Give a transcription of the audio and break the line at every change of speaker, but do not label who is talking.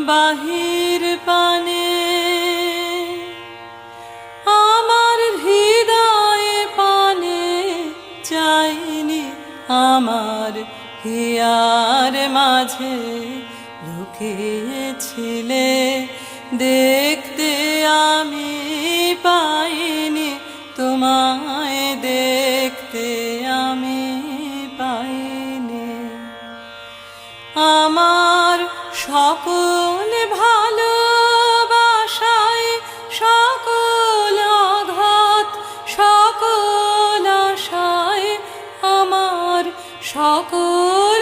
বাহির পানে আমার হৃদয়ে পানে চাইনি আমার হিয়ার মাঝে লুকিয়েছিলে দেখতে আমি পাইনি তোমায় দেখতে আমি পাইনি আমার সকল ভালোবাসায় সকল আঘাত সকল আশায় আমার সকল